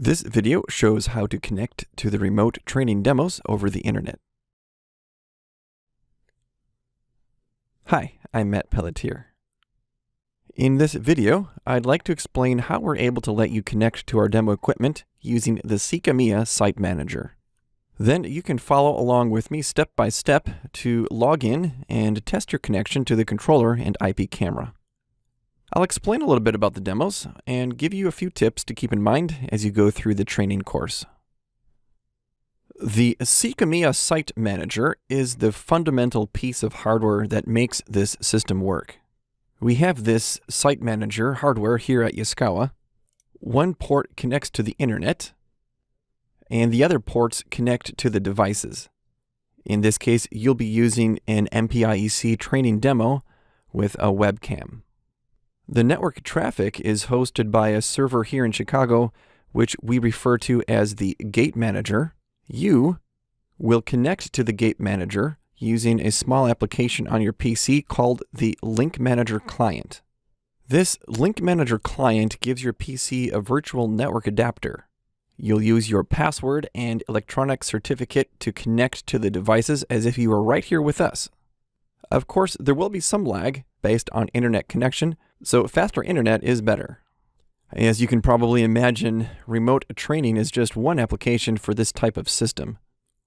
This video shows how to connect to the remote training demos over the internet. Hi, I'm Matt Pelletier. In this video, I'd like to explain how we're able to let you connect to our demo equipment using the Yaskawa Site Manager. Then you can follow along with me step by step to log in and test your connection to the controller and IP camera. I'll explain a little bit about the demos and give you a few tips to keep in mind as you go through the training course. The Yaskawa Site Manager is the fundamental piece of hardware that makes this system work. We have this Site Manager hardware here at Yaskawa. One port connects to the internet, and the other ports connect to the devices. In this case, you'll be using an MPIEC training demo with a webcam. The network traffic is hosted by a server here in Chicago, which we refer to as the Gate Manager. You will connect to the Gate Manager using a small application on your PC called the Link Manager Client. This Link Manager Client gives your PC a virtual network adapter. You'll use your password and electronic certificate to connect to the devices as if you were right here with us. Of course, there will be some lag based on internet connection, so faster internet is better. As you can probably imagine, remote training is just one application for this type of system.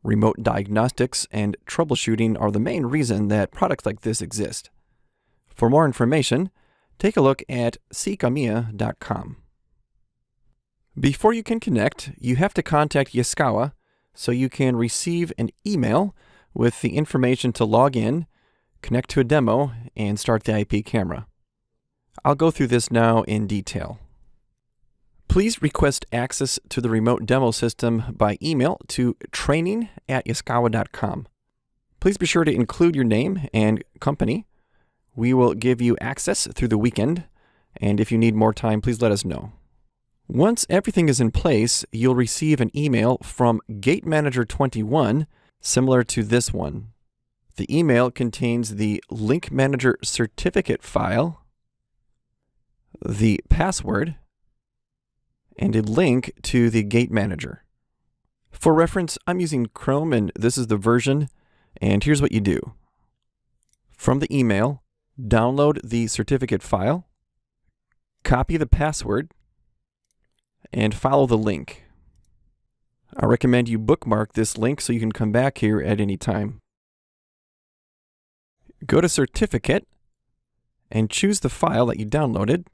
Remote diagnostics and troubleshooting are the main reason that products like this exist. For more information, take a look at yaskawa.com. Before you can connect, you have to contact Yaskawa so you can receive an email with the information to log in, connect to a demo, and start the IP camera. I'll go through this now in detail. Please request access to the remote demo system by email to training@yaskawa.com. Please be sure to include your name and company. We will give you access through the weekend, and if you need more time, please let us know. Once everything is in place, you'll receive an email from Gate Manager 21, similar to this one. The email contains the Link Manager certificate file, the password, and a link to the Gate Manager. For reference, I'm using Chrome and this is the version, and here's what you do. From the email, download the certificate file, copy the password, and follow the link. I recommend you bookmark this link so you can come back here at any time. Go to Certificate and choose the file that you downloaded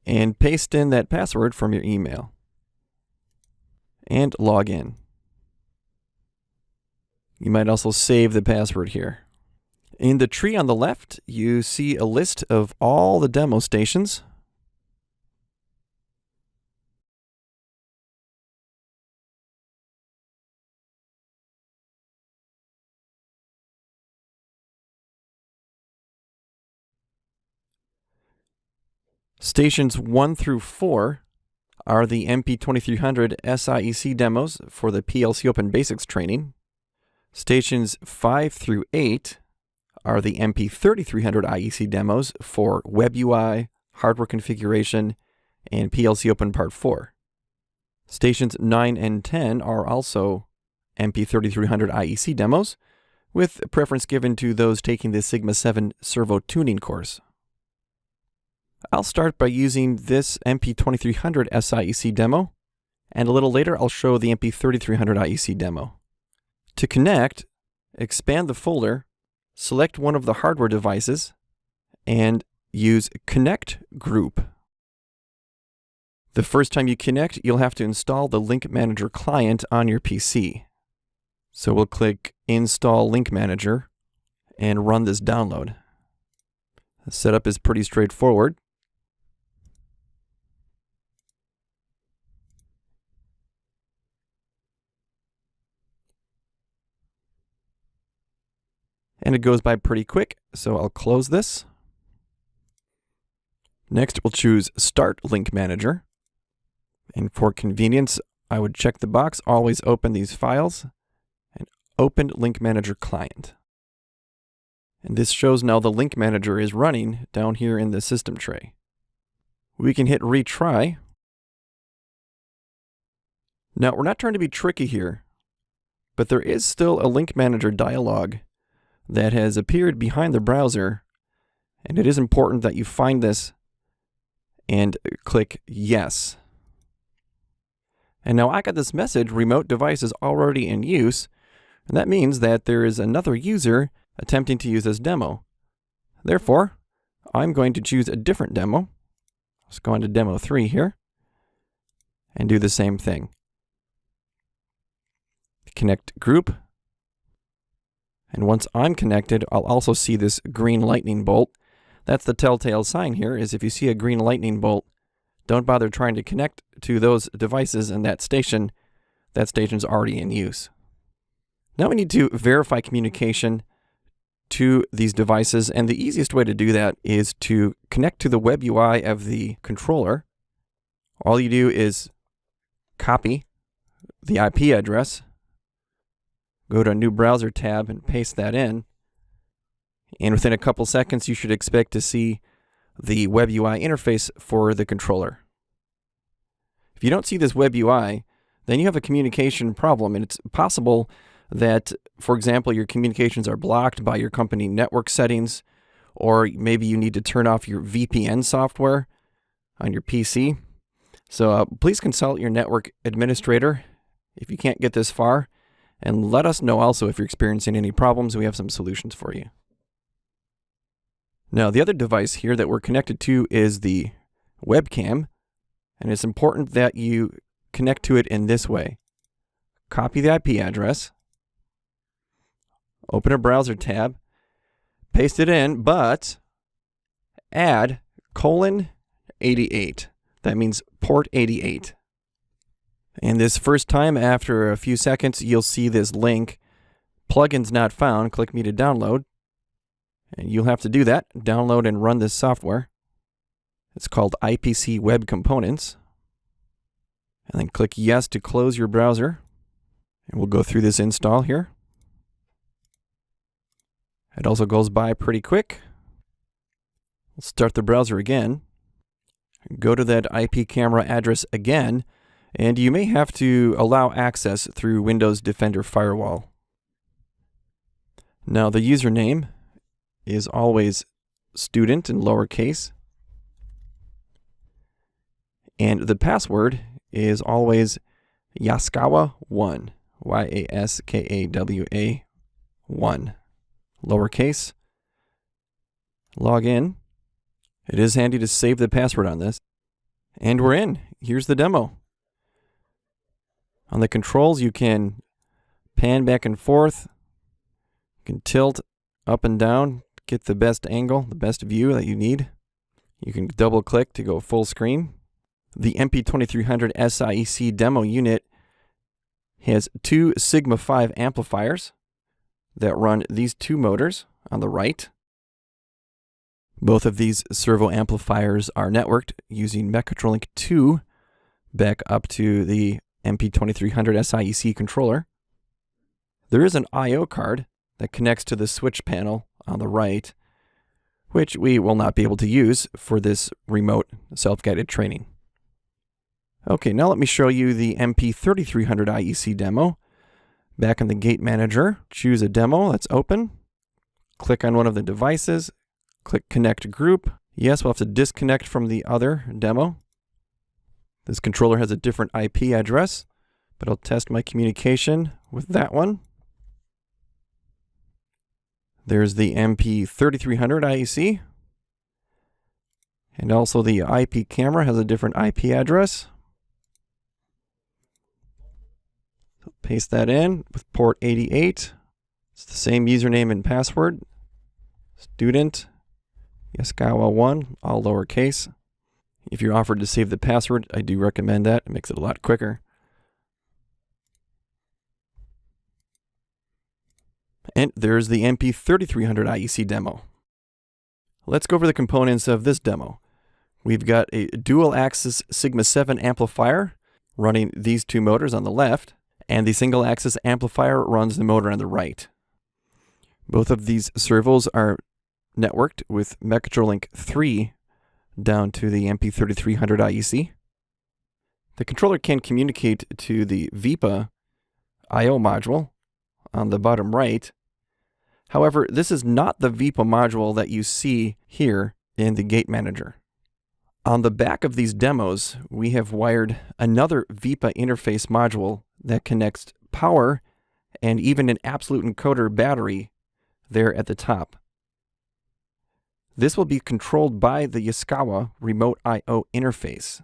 and paste in that password from your email and log in. You might also save the password here. In the tree on the left, you see a list of all the demo stations. Stations 1 through 4 are the MP2300 SIEC demos for the PLC Open Basics training. Stations 5 through 8 are the MP3300 IEC demos for Web UI, hardware configuration, and PLC Open Part 4. Stations 9 and 10 are also MP3300 IEC demos, with preference given to those taking the Sigma 7 servo tuning course. I'll start by using this MP2300 SIEC demo, and a little later I'll show the MP3300 IEC demo. To connect, expand the folder, select one of the hardware devices, and use Connect Group. The first time you connect, you'll have to install the Link Manager client on your PC. So we'll click Install Link Manager and run this download. The setup is pretty straightforward. And it goes by pretty quick, so I'll close this. Next, we'll choose Start Link Manager. And for convenience, I would check the box, always open these files, and open Link Manager Client. And this shows now the Link Manager is running down here in the system tray. We can hit Retry, Now, we're not trying to be tricky here, but there is still a link manager dialog that has appeared behind the browser, and it is important that you find this and click yes. And now I got this message, remote device is already in use, and that means that there is another user attempting to use this demo. Therefore, I'm going to choose a different demo. Let's go into demo 3 here and do the same thing. Connect group. And once I'm connected, I'll also see this green lightning bolt. That's the telltale sign here, is if you see a green lightning bolt, don't bother trying to connect to those devices in that station. That station's already in use. Now we need to verify communication to these devices, and the easiest way to do that is to connect to the web UI of the controller. All you do is copy the IP address, go to a new browser tab and paste that in, and within a couple seconds you should expect to see the web UI interface for the controller. If you don't see this web UI, then you have a communication problem, and it's possible that, for example, your communications are blocked by your company network settings, or maybe you need to turn off your VPN software on your PC. So please consult your network administrator if you can't get this far, and let us know also if you're experiencing any problems. We have some solutions for you. Now, the other device here that we're connected to is the webcam, and it's important that you connect to it in this way. Copy the IP address, open a browser tab, paste it in, but add :88. That means port 88. And this first time, after a few seconds, you'll see this link, plugins not found, click me to download. And you'll have to do that, download and run this software. It's called IPC Web Components. And then click yes to close your browser. And we'll go through this install here. It also goes by pretty quick. We'll start the browser again. Go to that IP camera address again, and you may have to allow access through Windows Defender Firewall. Now the username is always student in lowercase, and the password is always Yaskawa1, Yaskawa 1, lowercase. Log in. It is handy to save the password on this. And we're in. Here's the demo. On the controls, you can pan back and forth. You can tilt up and down, get the best angle, the best view that you need. You can double click to go full screen. The MP2300 SIEC demo unit has two Sigma 5 amplifiers that run these two motors on the right. Both of these servo amplifiers are networked using Mechatrolink 2 back up to the MP2300 SIEC controller. There is an I/O card that connects to the switch panel on the right, which we will not be able to use for this remote self-guided training. Okay, now let me show you the MP3300 IEC demo. Back in the Gate Manager, choose a demo that's open. Click on one of the devices. Click Connect Group. Yes, we'll have to disconnect from the other demo. This controller has a different IP address, but I'll test my communication with that one. There's the MP3300 IEC. And also the IP camera has a different IP address. So paste that in with port 88. It's the same username and password. Student, Yaskawa 1, all lowercase. If you're offered to save the password, I do recommend that. It makes it a lot quicker. And there's the MP3300 IEC demo. Let's go over the components of this demo. We've got a dual-axis Sigma 7 amplifier running these two motors on the left, and the single-axis amplifier runs the motor on the right. Both of these servos are networked with Mechatrolink 3 down to the MP3300 IEC. The controller can communicate to the VIPA I/O module on the bottom right. However, this is not the VIPA module that you see here in the gate manager. On the back of these demos, we have wired another VIPA interface module that connects power and even an absolute encoder battery there at the top. This will be controlled by the Yaskawa remote I/O interface.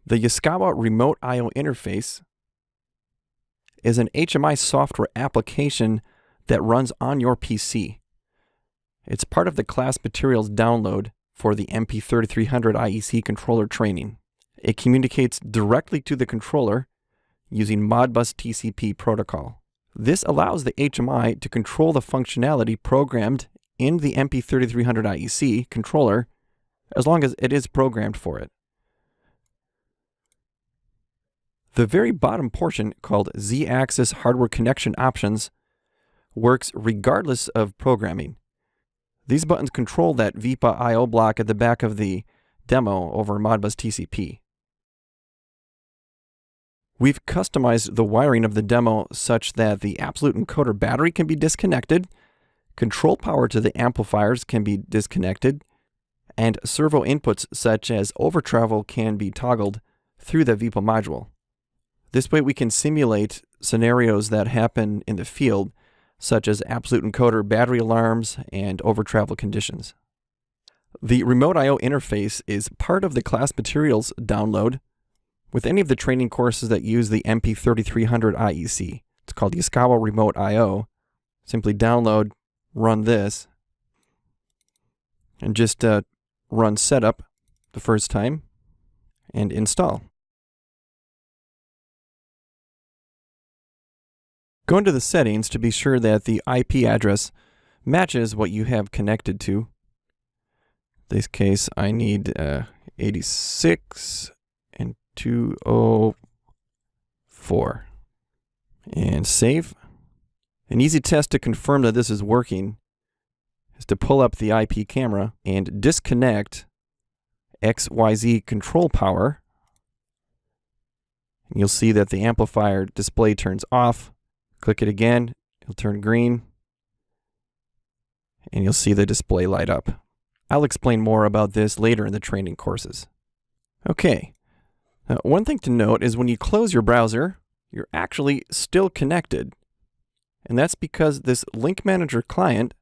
The Yaskawa remote I/O interface is an HMI software application that runs on your PC. It's part of the class materials download for the MP3300 IEC controller training. It communicates directly to the controller using Modbus TCP protocol. This allows the HMI to control the functionality programmed in the MP3300 IEC controller as long as it is programmed for it. The very bottom portion, called Z-axis hardware connection options, works regardless of programming. These buttons control that VIPA I/O block at the back of the demo over Modbus TCP. We've customized the wiring of the demo such that the absolute encoder battery can be disconnected, control power to the amplifiers can be disconnected, and servo inputs such as overtravel can be toggled through the VIPA module. This way we can simulate scenarios that happen in the field, such as absolute encoder battery alarms and overtravel conditions. The remote I/O interface is part of the class materials download with any of the training courses that use the MP3300 IEC. It's called Yaskawa Remote I/O. Simply download, run this, and just run setup the first time and install. Go into the settings to be sure that the IP address matches what you have connected to. In this case, I need 86 and 204. And save. An easy test to confirm that this is working is to pull up the IP camera and disconnect XYZ control power. And you'll see that the amplifier display turns off. Click it again, it'll turn green, and you'll see the display light up. I'll explain more about this later in the training courses. Okay, one thing to note is when you close your browser, you're actually still connected. And that's because this link manager client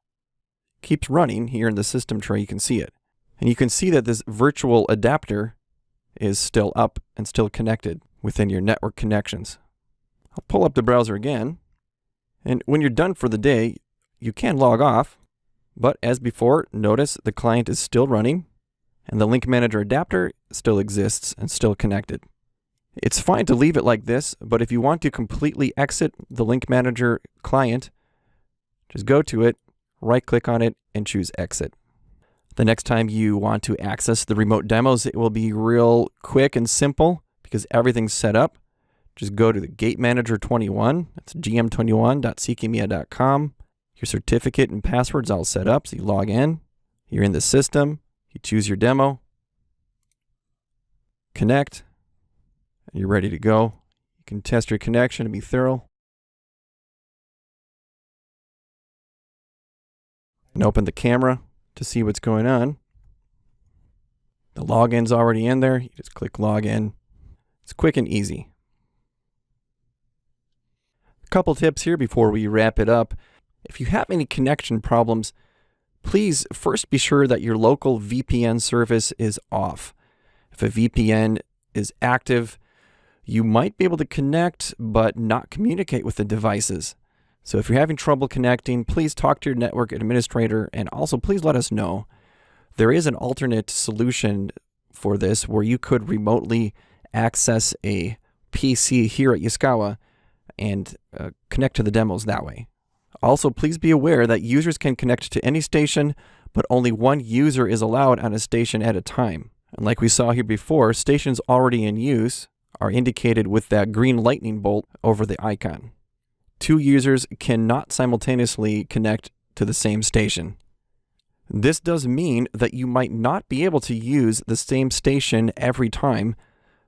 keeps running here in the system tray. You can see it. And you can see that this virtual adapter is still up and still connected within your network connections. I'll pull up the browser again. And when you're done for the day, you can log off. But as before, notice the client is still running and the link manager adapter still exists and still connected. It's fine to leave it like this, but if you want to completely exit the link manager client, just go to it, right click on it, and choose exit. The next time you want to access the remote demos, it will be real quick and simple because everything's set up. Just go to the Gate Manager 21, that's gm21.ckemia.com. Your certificate and password's all set up, so you log in. You're in the system, you choose your demo, connect, and you're ready to go. You can test your connection and be thorough. And open the camera to see what's going on. The login's already in there, you just click login. It's quick and easy. Couple tips here before we wrap it up. If you have any connection problems, please first be sure that your local VPN service is off. If a VPN is active, you might be able to connect but not communicate with the devices. So if you're having trouble connecting, please talk to your network administrator, and also please let us know. There is an alternate solution for this where you could remotely access a PC here at Yaskawa and connect to the demos that way. Also, please be aware that users can connect to any station, but only one user is allowed on a station at a time. And like we saw here before, stations already in use are indicated with that green lightning bolt over the icon. Two users cannot simultaneously connect to the same station. This does mean that you might not be able to use the same station every time,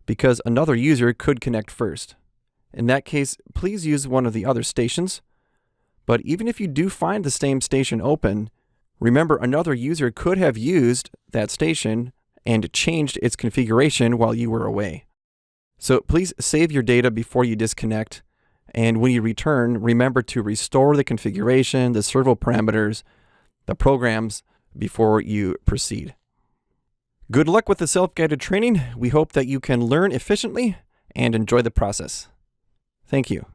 because another user could connect first. In that case, please use one of the other stations. But even if you do find the same station open, remember another user could have used that station and changed its configuration while you were away. So please save your data before you disconnect, and when you return, remember to restore the configuration, the servo parameters, the programs before you proceed. Good luck with the self-guided training. We hope that you can learn efficiently and enjoy the process. Thank you.